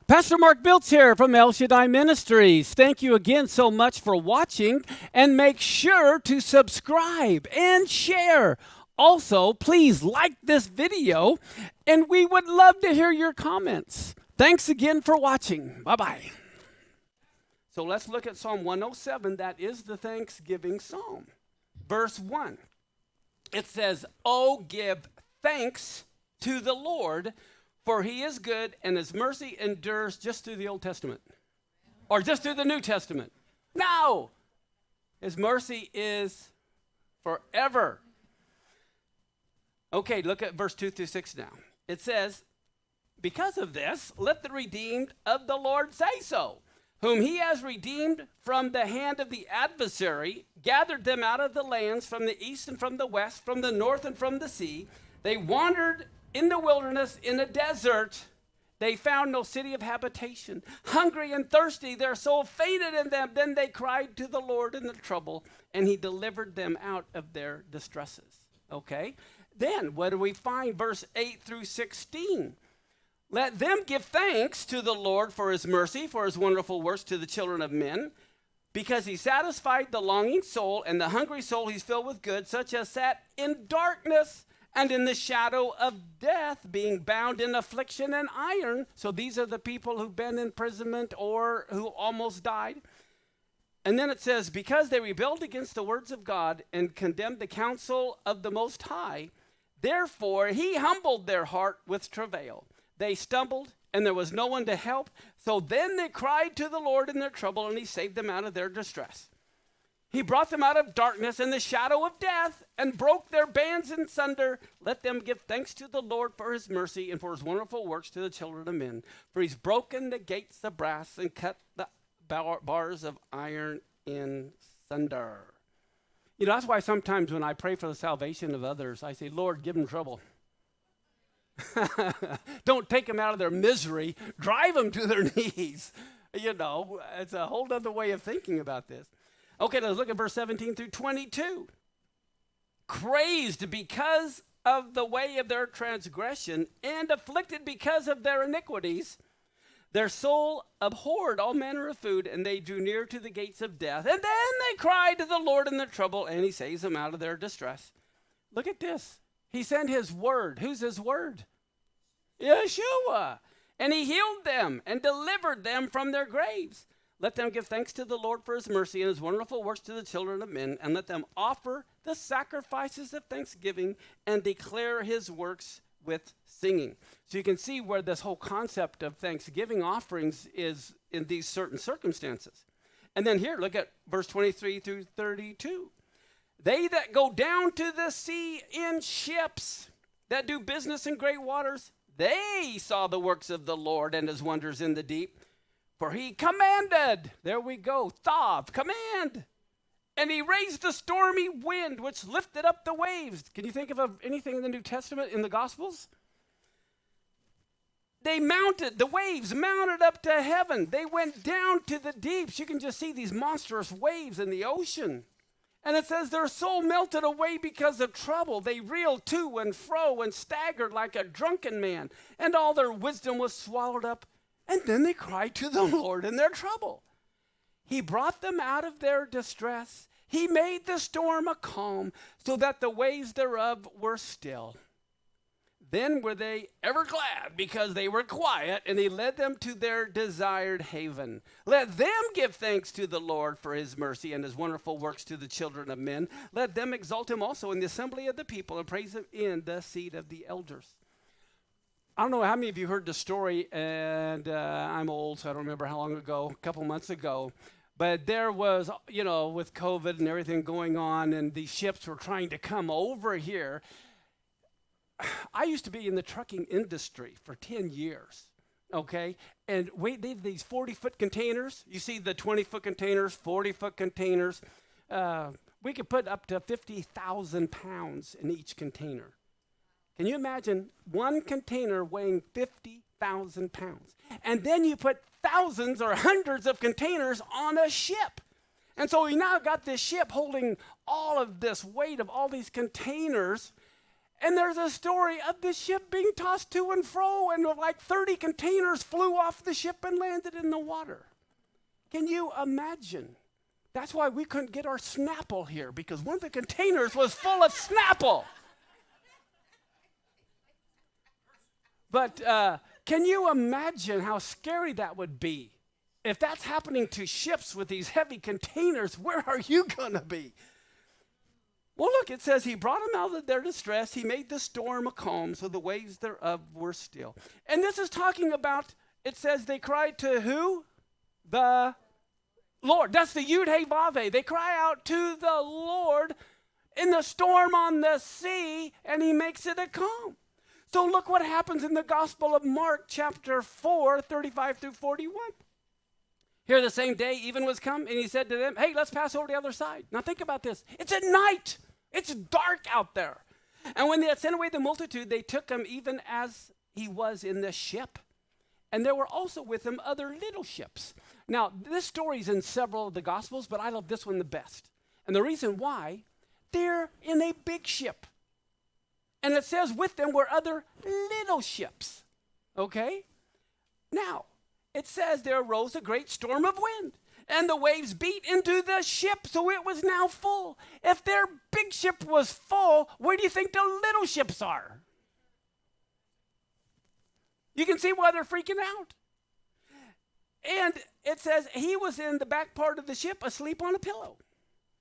Pastor Mark Biltz here from Shaddai Ministries. Thank you again so much for watching, and make sure to subscribe and share. Also, please like this video, and we would love to hear your comments. Thanks again for watching. Bye-bye. So let's look at Psalm 107. That is the Thanksgiving Psalm. Verse 1. It says, "Oh, give thanks to the Lord, for he is good, and his mercy endures," just through the Old Testament. Or just through the New Testament. No! His mercy is forever. Okay, look at verse 2 through 6 now. It says, "Because of this, let the redeemed of the Lord say so, whom he has redeemed from the hand of the adversary, gathered them out of the lands from the east and from the west, from the north and from the sea. They wandered in the wilderness, in the desert. They found no city of habitation. Hungry and thirsty, their soul fainted in them. Then they cried to the Lord in their trouble, and he delivered them out of their distresses." Okay? Then, what do we find? Verse 8 through 16. "Let them give thanks to the Lord for his mercy, for his wonderful works to the children of men. Because he satisfied the longing soul, and the hungry soul he's filled with good, such as sat in darkness and in the shadow of death, being bound in affliction and iron." So these are the people who've been in imprisonment or who almost died. And then it says, "Because they rebelled against the words of God and condemned the counsel of the Most High, therefore he humbled their heart with travail. They stumbled, and there was no one to help. So then they cried to the Lord in their trouble, and he saved them out of their distress. He brought them out of darkness and the shadow of death and broke their bands in sunder. Let them give thanks to the Lord for his mercy and for his wonderful works to the children of men. For he's broken the gates of brass and cut the bars of iron in sunder." You know, that's why sometimes when I pray for the salvation of others, I say, "Lord, give them trouble." Don't take them out of their misery. Drive them to their knees. You know, it's a whole other way of thinking about this. Okay, let's look at verse 17 through 22. "Crazed because of the way of their transgression and afflicted because of their iniquities, their soul abhorred all manner of food, and they drew near to the gates of death. And then they cried to the Lord in their trouble, and he saves them out of their distress." Look at this. He sent his word. Who's his word? Yeshua. "And he healed them and delivered them from their graves. Let them give thanks to the Lord for his mercy and his wonderful works to the children of men, and let them offer the sacrifices of thanksgiving and declare his works with singing." So you can see where this whole concept of thanksgiving offerings is in these certain circumstances. And then here, look at verse 23 through 32. "They that go down to the sea in ships, that do business in great waters, they saw the works of the Lord and his wonders in the deep. For he commanded," there we go, Thav, command, "and he raised the stormy wind, which lifted up the waves." Can you think of anything in the New Testament, in the Gospels? "They mounted, the waves mounted up to heaven. They went down to the deeps." You can just see these monstrous waves in the ocean. And it says their soul melted away because of trouble. They reeled to and fro and staggered like a drunken man, and all their wisdom was swallowed up. And then they cried to the Lord in their trouble. He brought them out of their distress. He made the storm a calm, so that the waves thereof were still. Then were they ever glad because they were quiet, and he led them to their desired haven. Let them give thanks to the Lord for his mercy and his wonderful works to the children of men. Let them exalt him also in the assembly of the people and praise him in the seat of the elders. I don't know how many of you heard the story, and I'm old, so I don't remember how long ago, a couple months ago. But there was, you know, with COVID and everything going on, and these ships were trying to come over here. I used to be in the trucking industry for 10 years, okay? And they have these 40-foot containers. You see the 20-foot containers, 40-foot containers. We could put up to 50,000 pounds in each container. Can you imagine one container weighing 50,000 pounds? And then you put thousands or hundreds of containers on a ship. And so we now got this ship holding all of this weight of all these containers. And there's a story of the ship being tossed to and fro, and like 30 containers flew off the ship and landed in the water. Can you imagine? That's why we couldn't get our Snapple here, because one of the containers was full of Snapple. But can you imagine how scary that would be? If that's happening to ships with these heavy containers, where are you going to be? Well, look, it says he brought them out of their distress. He made the storm a calm, so the waves thereof were still. And this is talking about, it says they cried to who? The Lord. That's the Yud Hey Vav Hey. They cry out to the Lord in the storm on the sea, and he makes it a calm. So look what happens in the Gospel of Mark, chapter 4, 35 through 41. Here the same day, even was come, and he said to them, hey, let's pass over to the other side. Now think about this. It's at night. It's dark out there. And when they had sent away the multitude, they took him even as he was in the ship. And there were also with him other little ships. Now, this story is in several of the Gospels, but I love this one the best. And the reason why, they're in a big ship. And it says with them were other little ships. Okay? Now, it says there arose a great storm of wind, and the waves beat into the ship, so it was now full. If their big ship was full, where do you think the little ships are? You can see why they're freaking out. And it says he was in the back part of the ship asleep on a pillow.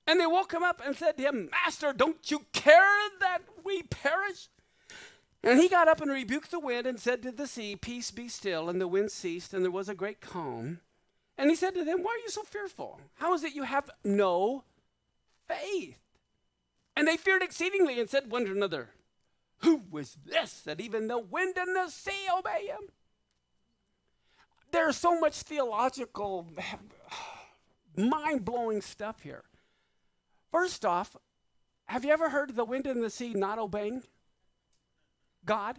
And they woke him up and said to him, Master, don't you care that we perish? And he got up and rebuked the wind and said to the sea, peace, be still. And the wind ceased, and there was a great calm. And he said to them, why are you so fearful? How is it you have no faith? And they feared exceedingly and said one to another, who was this that even the wind and the sea obey him? There's so much theological, mind-blowing stuff here. First off, have you ever heard of the wind and the sea not obeying God?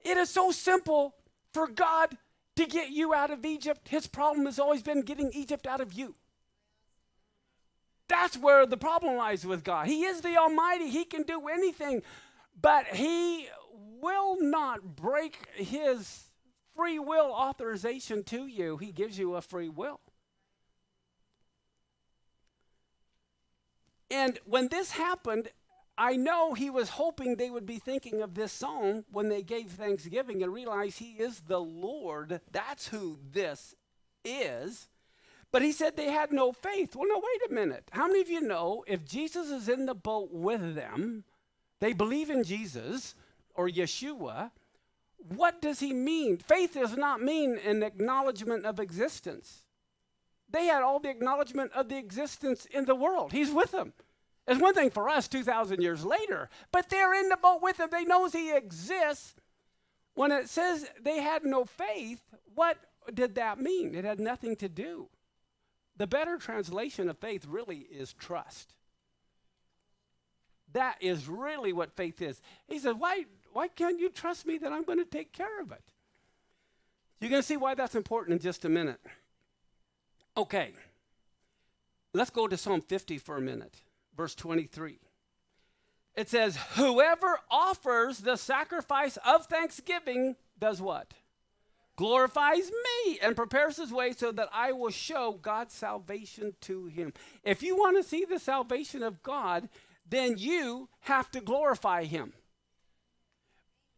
It is so simple for God to get you out of Egypt. His problem has always been getting Egypt out of you. That's where the problem lies with God. He is the Almighty. He can do anything, but he will not break his free will authorization to you. He gives you a free will. And when this happened, I know he was hoping they would be thinking of this psalm when they gave thanksgiving and realized he is the Lord. That's who this is. But he said they had no faith. Well, no, wait a minute. How many of you know if Jesus is in the boat with them, they believe in Jesus or Yeshua, what does he mean? Faith does not mean an acknowledgement of existence. They had all the acknowledgement of the existence in the world. He's with them. It's one thing for us 2,000 years later, but they're in the boat with him. They know he exists. When it says they had no faith, what did that mean? It had nothing to do. The better translation of faith really is trust. That is really what faith is. He said, why can't you trust me that I'm going to take care of it? You're going to see why that's important in just a minute. Okay, let's go to Psalm 50 for a minute. Verse 23. It says, whoever offers the sacrifice of thanksgiving does what? Glorifies me and prepares his way so that I will show God's salvation to him. If you want to see the salvation of God, then you have to glorify him.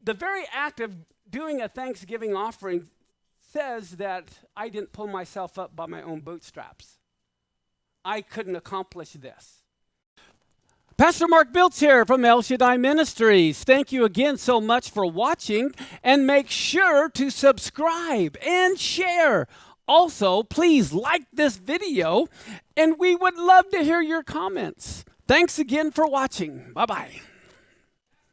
The very act of doing a thanksgiving offering says that I didn't pull myself up by my own bootstraps. I couldn't accomplish this. Pastor Mark Biltz here from El Shaddai Ministries. Thank you again so much for watching, and make sure to subscribe and share. Also, please like this video, and we would love to hear your comments. Thanks again for watching. Bye-bye.